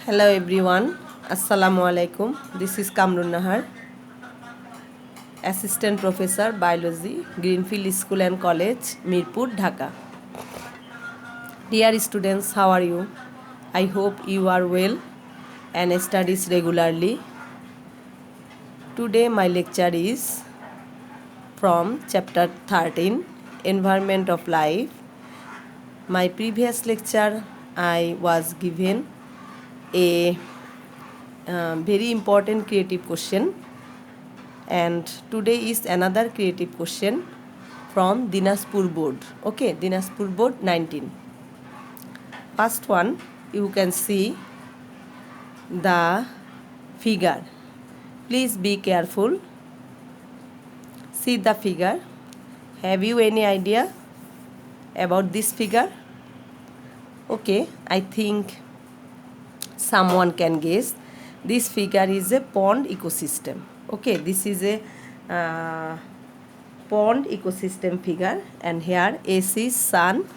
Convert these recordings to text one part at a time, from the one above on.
Hello everyone, Assalamu alaikum. This is Kamrun Nahar, Assistant Professor Biology, Greenfield School and College, Mirpur, Dhaka. Dear students, how are you? I hope you are well and studies regularly. Today my lecture is from chapter 13, Environment of Life. My previous lecture I was given a very important creative question, and today is another creative question from Dinaspur board. Okay, Dinaspur board 19. First one, you can see the figure. Please be careful. See the figure. Have you any idea about this figure? Okay, I think someone can guess. This figure is a pond ecosystem. Okay, this is a pond ecosystem figure, and here S is sun,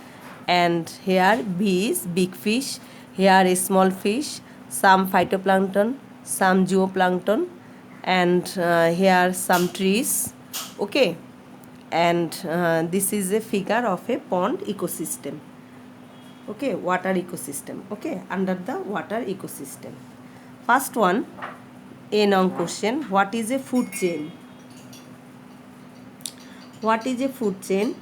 and here B is big fish, here a small fish, some phytoplankton, some zooplankton, and here some trees. Okay, and this is a figure of a pond ecosystem. Okay, water ecosystem. Okay, under the water ecosystem. First one, a long question. What is a food chain? What is a food chain?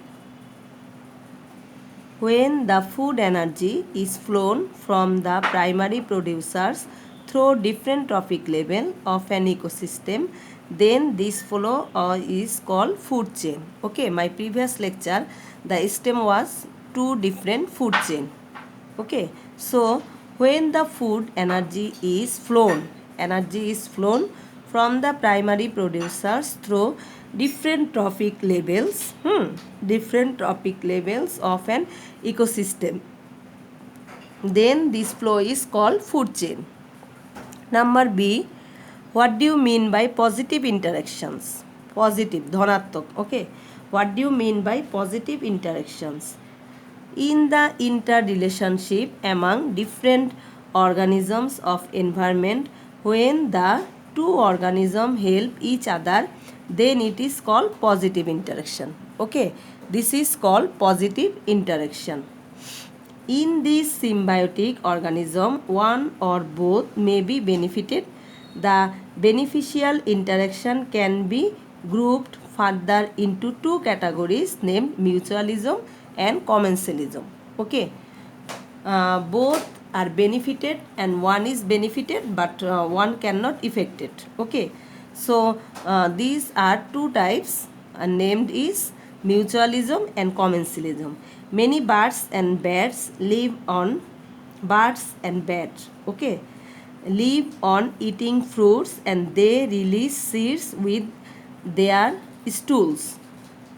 When the food energy is flown from the primary producers through different trophic level of an ecosystem, then this flow is called food chain. Okay, my previous lecture, the stem was two different food chain. Okay, so when the food energy is flown from the primary producers through different trophic levels of an ecosystem, then this flow is called food chain. Number B, what do you mean by positive interactions? Positive, dhanaত্মক. Okay, what do you mean by positive interactions? In the interrelationship among different organisms of environment, when the two organisms help each other, then it is called positive interaction. Okay, this is called positive interaction. In this symbiotic organism, one or both may be benefited. The beneficial interaction can be grouped further into two categories named mutualism and commensalism. Okay, both are benefited and one is benefited, but one cannot affect it. Okay, so these are two types named is mutualism and commensalism. Many birds and bats live on okay, live on eating fruits, and they release seeds with their stools.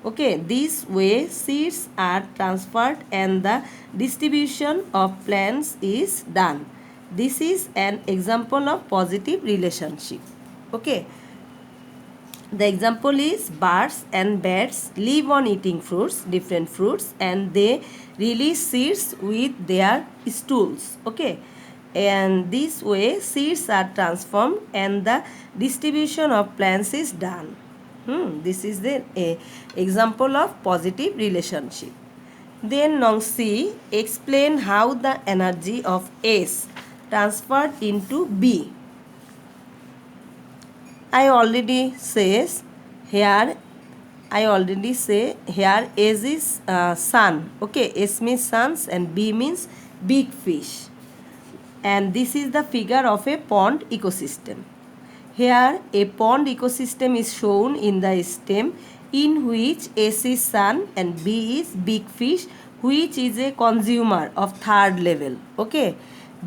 Okay, this way seeds are transferred and the distribution of plants is done. This is an example of positive relationship. Okay, the example is birds and bats live on eating fruits, different fruits, and they release seeds with their stools. Okay, and this way seeds are transformed and the distribution of plants is done. This is the example of positive relationship. Then now C, explain how the energy of S transferred into B. I already say here S is sun. Okay, S means suns and B means big fish. And this is the figure of a pond ecosystem. Here a pond ecosystem is shown in the stem, in which S is sun and B is big fish, which is a consumer of third level. Okay,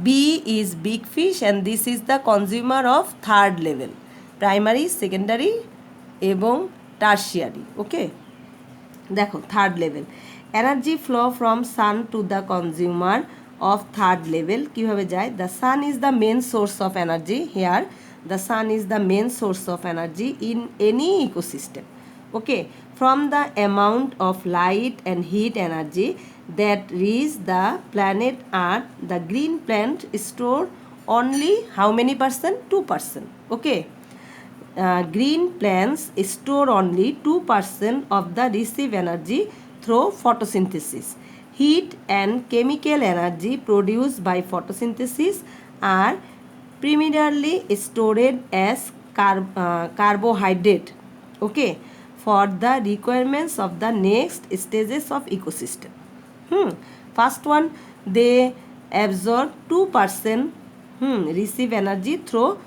B is big fish and this is the consumer of third level, primary, secondary এবং tertiary. Okay, দেখো third level. Energy flow from sun to the consumer of third level কিভাবে যায়? The sun is the main source of energy. Here the sun is the main source of energy in any ecosystem. Okay, From the amount of light and heat energy that reach the planet Earth, the green plant store only how many percent? 2%. Okay. Green plants store only 2% of the received energy through photosynthesis. Heat and chemical energy produced by photosynthesis are primarily stored as carbohydrate, okay, for the requirements of the next stages of ecosystem. First one, they absorb 2%, receive energy through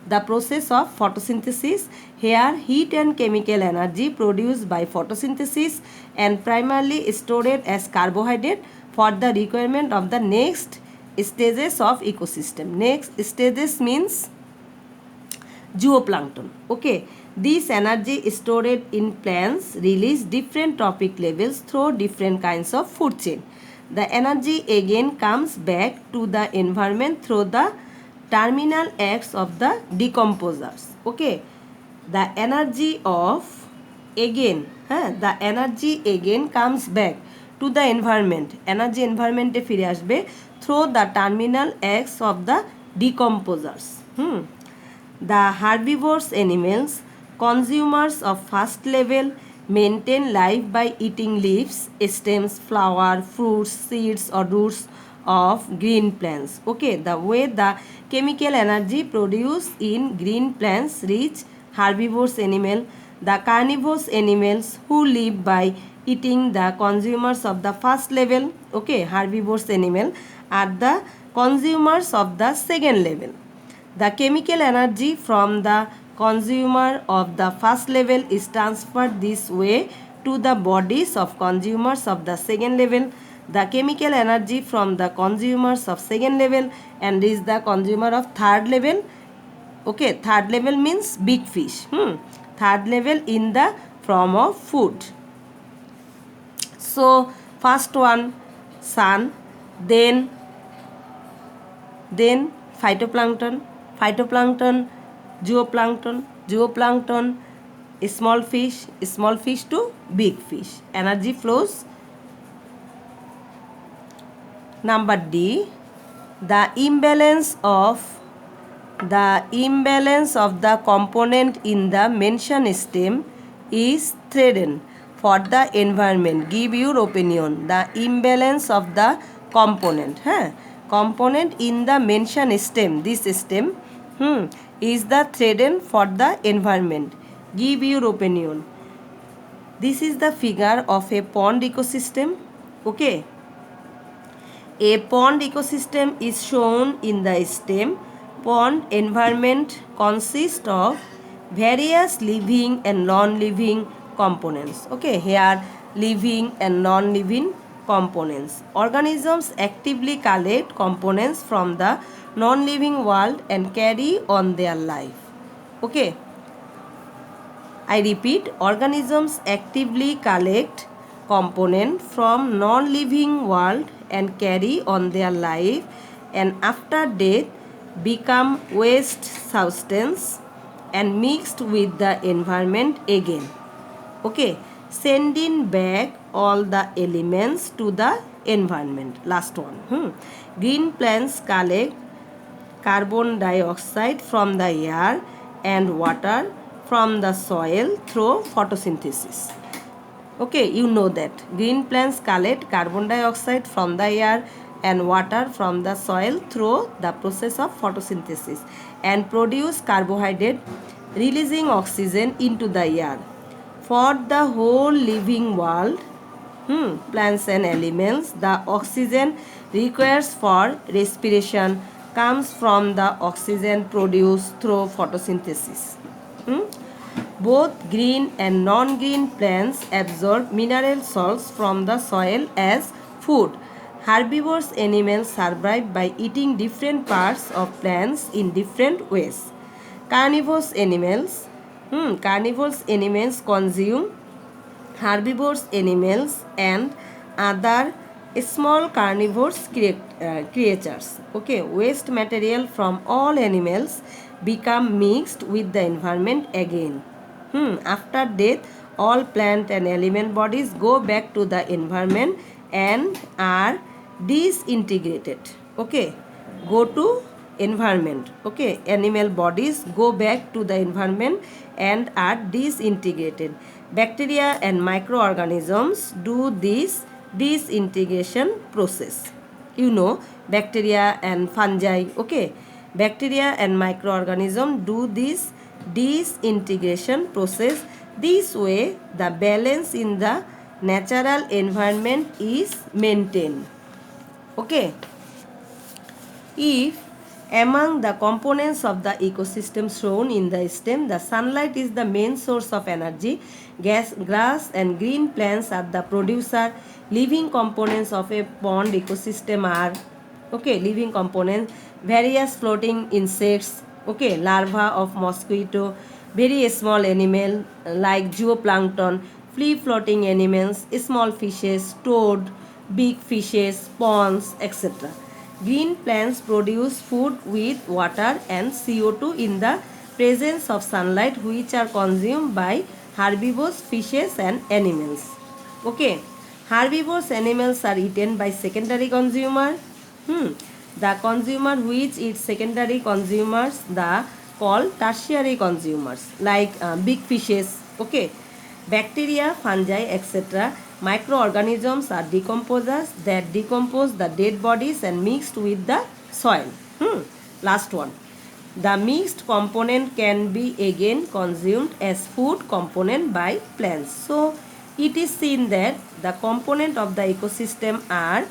the process of photosynthesis. Here, heat and chemical energy produced by photosynthesis and primarily stored as carbohydrate for the requirement of the next stages of ecosystem. Next stages means zooplankton. Okay, this energy stored in plants release different trophic levels through different kinds of food chain. The energy again comes back to the environment through the terminal acts of the decomposers. Okay, the energy again comes back to the environment. Energy environment e fire asbe through the terminal acts of the decomposers. The herbivorous animals, consumers of first level, maintain life by eating leaves, stems, flower, fruits, seeds or roots of green plants. Okay, the way the chemical energy produced in green plants reach herbivorous animal, the carnivorous animals who live by eating the consumers of the first level, okay, herbivorous animal, are the consumers of the second level. The chemical energy from the consumer of the first level is transferred this way to the bodies of consumers of the second level. The chemical energy from the consumers of second level and is the consumer of third level. Okay, third level means big fish. Third level in the form of food. So first one sun, then phytoplankton, zooplankton, small fish to big fish. Energy flows. Number D, the imbalance of the component in the mentioned stem is threatened for the environment. Give your opinion. The imbalance of the component. Component in the mentioned stem, this stem, is the threatened for the environment. Give your opinion. This is the figure of a pond ecosystem. Okay. A pond ecosystem is shown in the stem. Pond environment consists of various living and non-living components. Okay, here living and non-living components. Organisms actively collect components from the non-living world and carry on their life. Okay, I repeat, organisms actively collect components from non-living world and carry on their life, and after death become waste substance and mixed with the environment again. Okay, sending back all the elements to the environment. Last one. Green plants collect carbon dioxide from the air and water from the soil through photosynthesis. Okay, you know that green plants collect carbon dioxide from the air and water from the soil through the process of photosynthesis and produce carbohydrate, releasing oxygen into the air. For the whole living world, plants and animals, the oxygen requires for respiration comes from the oxygen produced through photosynthesis. Both green and non-green plants absorb mineral salts from the soil as food. Herbivorous animals survive by eating different parts of plants in different ways. Carnivorous animals consume herbivorous animals and other small carnivorous creatures. Okay, waste material from all animals become mixed with the environment again. After death, all plant and element bodies go back to the environment and are disintegrated. Okay, go to environment. Okay, animal bodies go back to the environment and are disintegrated. Bacteria and microorganisms do this disintegration process. You know, bacteria and fungi. Okay, bacteria and microorganisms do this disintegration process. This way the balance in the natural environment is maintained. Okay, if among the components of the ecosystem shown in the stem, the sunlight is the main source of energy, grass and green plants are the producer, living components of a pond ecosystem are, okay, living components, various floating insects, okay, larvae of mosquito, very small animal like zooplankton, free floating animals, small fishes, toad, big fishes, ponds, etc. Green plants produce food with water and CO2 in the presence of sunlight, which are consumed by herbivores, fishes and animals. Okay, herbivores animals are eaten by secondary consumer. The consumer which eats secondary consumers the called tertiary consumers like big fishes. Okay, bacteria, fungi, etc. Microorganisms are decomposers that decompose the dead bodies and mixed with the soil. Last one. The mixed component can be again consumed as food component by plants. So it is seen that the component of the ecosystem are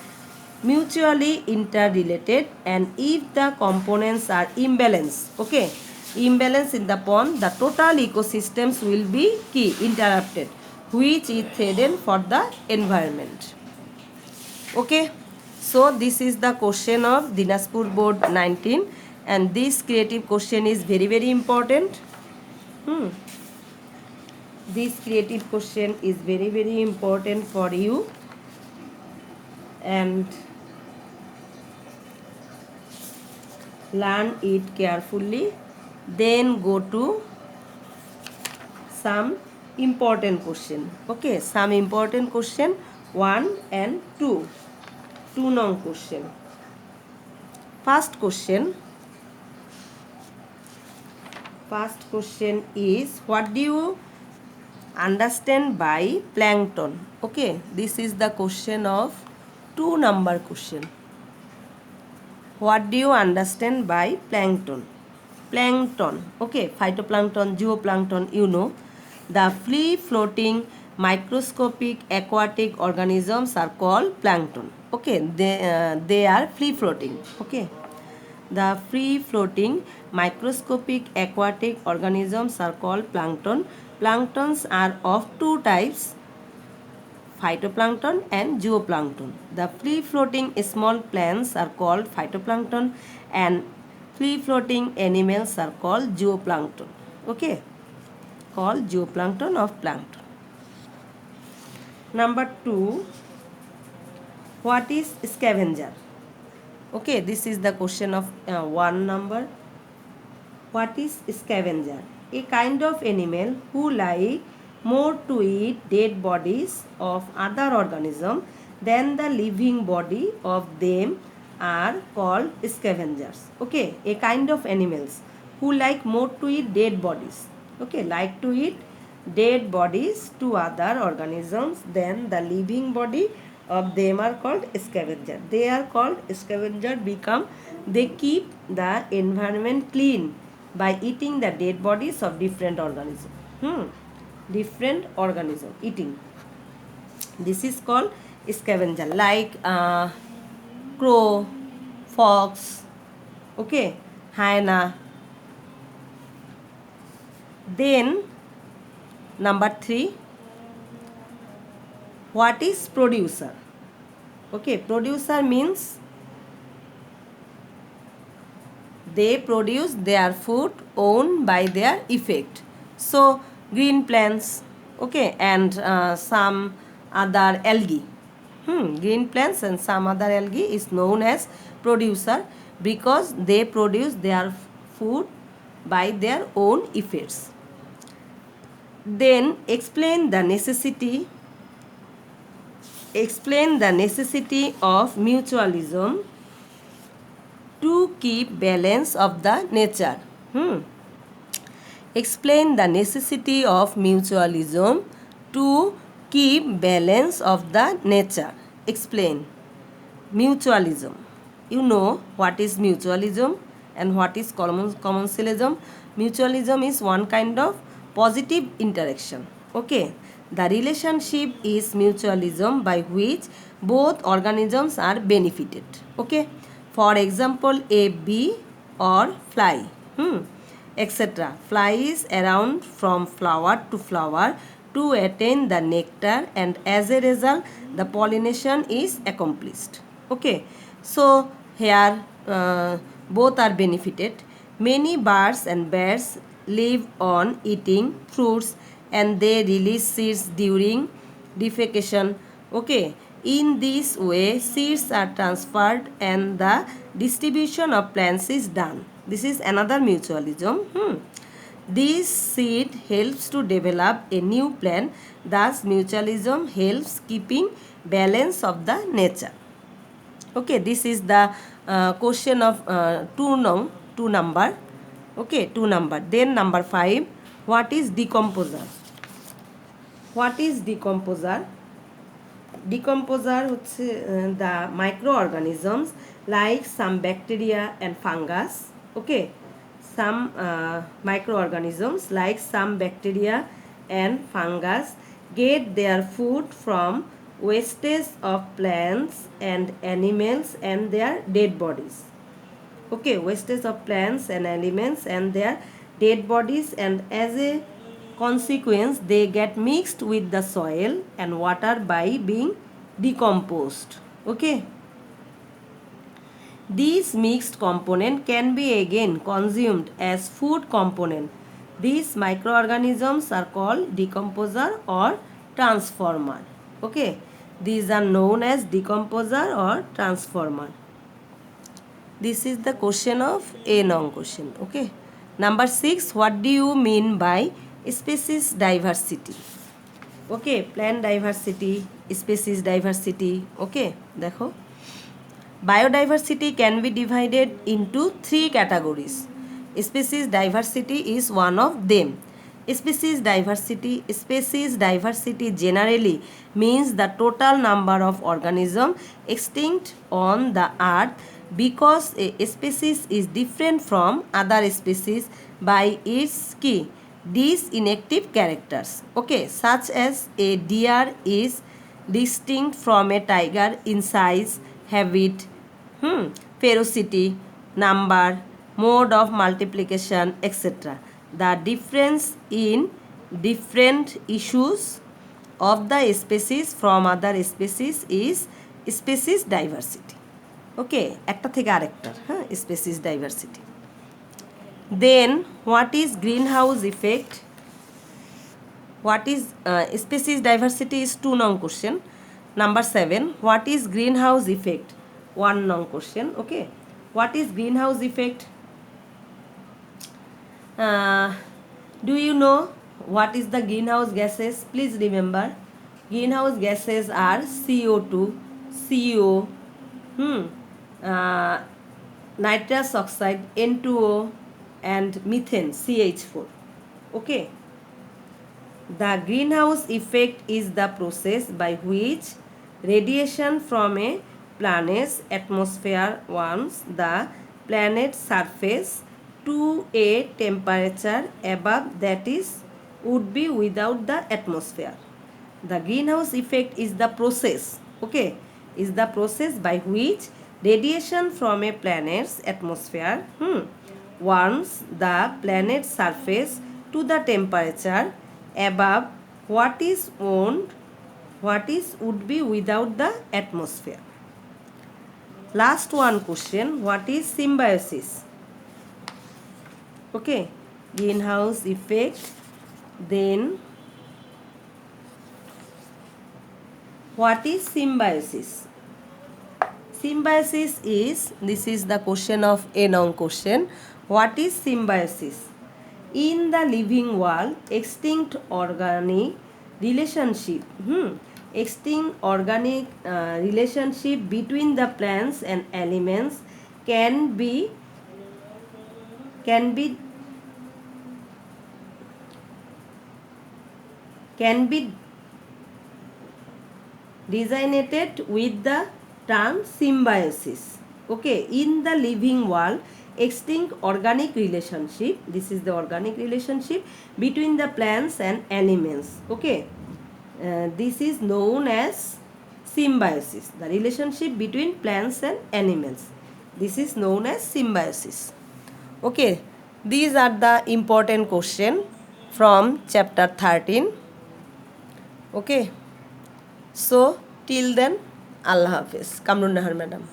mutually interrelated, and if the components are imbalanced, okay, imbalance in the pond, the total ecosystems will be interrupted, which is threatened for the environment. Okay, so this is the question of Dinaspur board 19, and this creative question is very important. This creative question is very important for you, and learn it carefully. Then go to some important question. Okay, some important question 1 and 2. 2 nong question. First question is, what do you understand by plankton? Okay, this is the question of 2 number question. What do you understand by plankton? Plankton, okay, phytoplankton, zooplankton, you know. The free floating microscopic aquatic organisms are called plankton. Okay, they are free floating. Okay, the free floating microscopic aquatic organisms are called plankton. Planktons are of 2 types, phytoplankton and zooplankton. The free floating small plants are called phytoplankton and free floating animals are called zooplankton. Okay, called zooplankton of plankton. Number 2, what is scavenger? Okay, this is the question of 1 number. What is scavenger? A kind of animal who like more to eat dead bodies of other organisms than the living body of them are called scavengers. Okay, a kind of animals who like more to eat dead bodies. Okay, like to eat dead bodies to other organisms than the living body of them are called scavenger. They are called scavenger because they keep the environment clean by eating the dead bodies of different organisms. Different organism eating. This is called scavenger, like crow, fox, okay, hyena. Then number 3, what is producer? Okay, producer means they produce their food owned by their effect. So green plants, okay, and some other algae. Green plants and some other algae is known as producer because they produce their food by their own efforts. Then explain the necessity of mutualism to keep balance of the nature. Explain the necessity of mutualism to keep balance of the nature. Explain. Mutualism. You know what is mutualism and what is commensalism. Mutualism is one kind of positive interaction. Okay. The relationship is mutualism by which both organisms are benefited. Okay. For example, a bee or fly, etc. flies around from flower to flower to attain the nectar, and as a result the pollination is accomplished. Okay, so here both are benefited. Many birds and bears live on eating fruits and they release seeds during defecation. Okay, in this way seeds are transferred and the distribution of plants is done. This is another mutualism. This seed helps to develop a new plant. Thus mutualism helps keeping balance of the nature. Okay, this is the question of 2 number. Okay, 2 number. Then number 5, what is decomposer? What is decomposer? Decomposer হচ্ছে the microorganisms like some bacteria and fungus. Okay, some microorganisms like some bacteria and fungus get their food from wastage of plants and animals and their dead bodies. Okay, wastage of plants and animals and their dead bodies, and as a consequence they get mixed with the soil and water by being decomposed. Okay, these mixed component can be again consumed as food component. These microorganisms are called decomposer or transformer. Okay, these are known as decomposer or transformer. This is the question of A long question. Okay, number 6, what do you mean by species diversity? Okay, plant diversity, species diversity. Okay, দেখো, biodiversity can be divided into 3 categories. Species diversity is one of them. Species diversity generally means the total number of organisms extinct on the earth because a species is different from other species by its key distinctive characters. Okay, such as a deer is distinct from a tiger in size, habit, ferocity, number, mode of multiplication, etc. The difference in different issues of the species from other species is species diversity. Okay, একটা থেকে আরেকটা species diversity. Then what is greenhouse effect? What is species diversity is 2 nong question. Number 7, what is greenhouse effect? 1 nong question. Okay, what is greenhouse effect? Do you know what is the greenhouse gases? Please remember, greenhouse gases are CO2, CO, nitrous oxide, N2O, and methane, CH4. Okay, the greenhouse effect is the process by which radiation from a planet's atmosphere warms the planet's surface to a temperature above that is would be without the atmosphere. The greenhouse effect is the process, okay, is the process by which radiation from a planet's atmosphere warms the planet's surface to the temperature above what is would be without the atmosphere. Last one question, what is symbiosis? Okay, greenhouse effect. Then what is symbiosis? Symbiosis is, this is the question of a long question. What is symbiosis? In the living world, extinct organic relationship, extinct organic relationship between the plants and elements can be can be can be designated with the term symbiosis. Okay, in the living world, extinct organic relationship, this is the organic relationship between the plants and elements. Okay, this is known as symbiosis, the relationship between plants and animals. This is known as symbiosis. Okay, these are the important question from chapter 13. Okay, so till then, Allah Hafiz. Kamrun Nahar madam.